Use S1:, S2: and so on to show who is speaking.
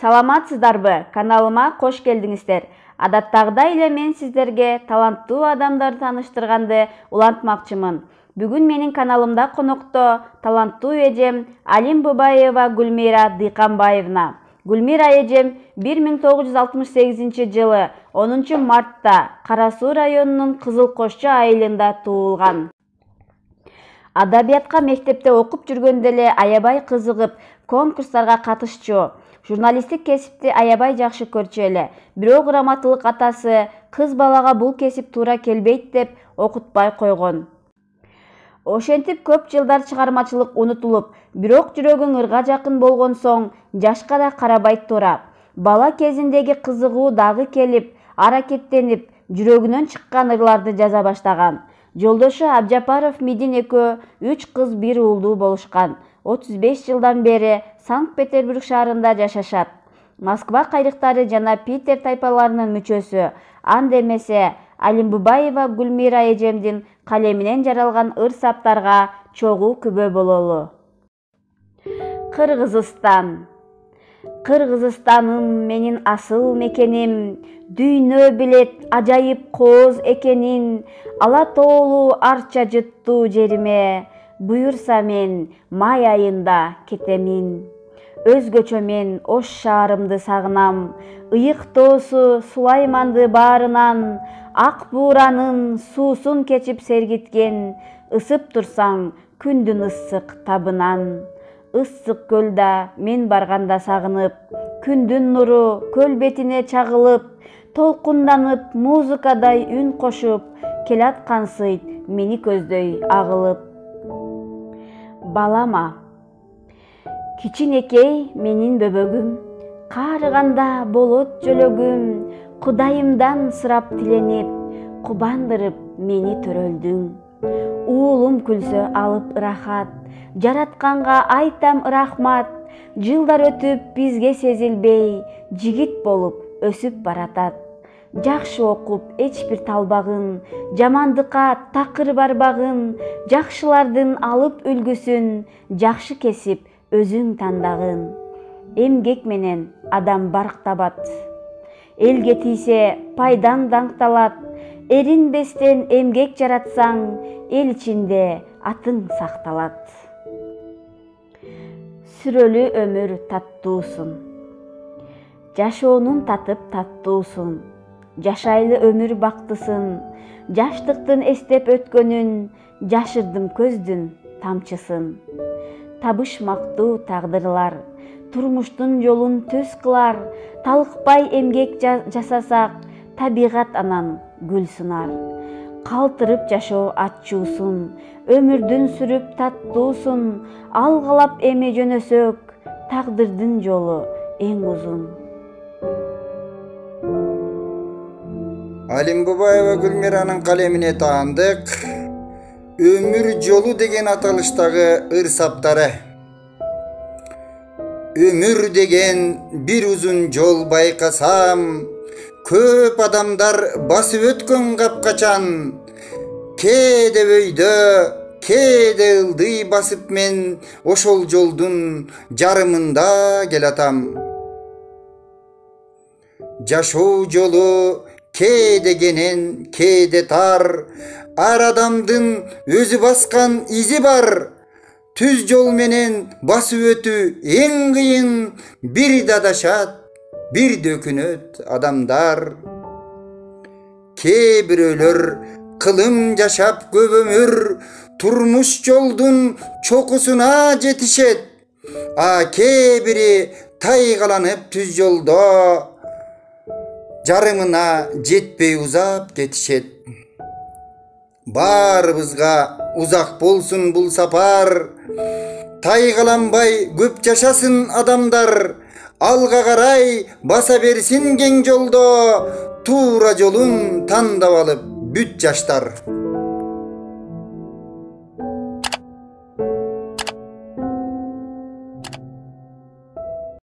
S1: Саламатсыздарбы? Каналыма кош келдиңиздер. Адаттагыдай эле мен сиздерге таланттуу адамдарды тааныштырганды улантмакчымын. Бүгүн менин каналымда конокто таланттуу эжем Алим-Бубаева Гүлмира Дыйканбаевна. Гүлмира эжем 1968 жылы 10 мартта Кара Суу районунун Кызыл Кошчу айылында туулган. Адабиятка мектепте окуп жүргөндө эле аябай кызыгып, конкурстарга катышчу. Журналисттик кесипти аябай жакшы көрчү эле. Бирок грамоталык атасы кыз балага бул кесип туура келбейт деп окутпай койгон. Ошентип көп жылдар чыгармачылык унутулуп, бирок жүрөгүң ырга жакын болгон соң жашка да карабайт туура. Бала кезиндеги кызыгуу дагы келип, аракеттенип, жүрөгүнөн чыккан ырларды жаза баштаган. Жолдошу Абжапаров Мидин экөө 3 кыз 1 уулдуу болушкан. 35 жылдан бери Санкт-Петербург шаарында жашашат. Москва кайрыктары жана Питер тайпаларынын мүчөсү. Анда эмесе Алим-Бубаева Гүлмира эжемдин калеминен жаралган ыр-саптарга чогуу күбө бололу. Кыргызстан. Кыргызстаным менин асыл мекеним, дүйнө билет ажайып кооз экенин, ала тоолуу арча жыттуу жериме, буюрса мен май айында кетемин. Өзгөчө мен Ош шаарымды сагынам, ыйык тоосу Сулайманды баарынан, ак бууранын суусун кечип сергиткен, ысып турсаң күндүн ысык табынан. Issык көлда мен барганда сагынып, күндүн нуру көл бетине чагылып, толкунданып музыкадай үн кошуп, келаткансыйт мени көздөй агылып. Балама. Кичинекей менин бөбөгүм, каарыганда болот жөлөгүм, Кудайымдан сурап тиленип, кубандырып мени төрөлдүң. Уулум күлсө алып ырахат, жаратканга айтам рахмат, жылдар өтүп бизге сезилбей, жигит болуп өсүп баратат. Жакшы окуп эч бир талбагын, жамандыкка такыр барбагын, жакшылардын алып үлгүсүн, жакшы кесип өзүң тандагын. Эмгек менен адам барк табат, элге тийсе пайдаң даңкталат, эринбестен эмгек жаратсаң, эл ичинде атың сакталат. Сүрөлүү өмүр таттуусун. Жашоонун татып таттуусун, жашайлы өмүр бактысын, жаштыктын эстеп өткөнүн, жашырдым көздүн тамчысын. Табышмактуу тагдырлар, турмуштун жолун төз кылар, талыкпай эмгек жасасак, табигат анан гүл сунар. Калтырып жашоо ачуусун, өмүрдүн сүрүп таттуусун, алгалап эме жөнөсөк, тагдырдын жолу эң узун.
S2: Алим-Бубаева Гүлмиранын калемине таандык Өмүр жолу деген аталыштагы ыр-саптары. Өмүр деген бир узун жол байкасам, көп адамдар басып өткөн капкачан, кээде өйдө, кээде ылдый басып мен ошол жолдун жарымында келатам. Жашоо жолу кээде кенен, кээде тар, ар адамдын өзү баскан изи бар. Түз жол менен басып өтүү эң кыйын, бир дадашат, бир дөкүнөт адамдар. Кээ бирөөлөр кылым жашап көп өмүр, турмуш жолдун чокусуна жетишет. А кээ бири тайгаланып түз жолдо, жарымына жетпей узап кетишет. Баарыбызга узак болсун бул сапар, тайгаланбай көп жашасын адамдар, алга карай баса берсин кең жолдо, туура жолун тандап алып бүт жаштар.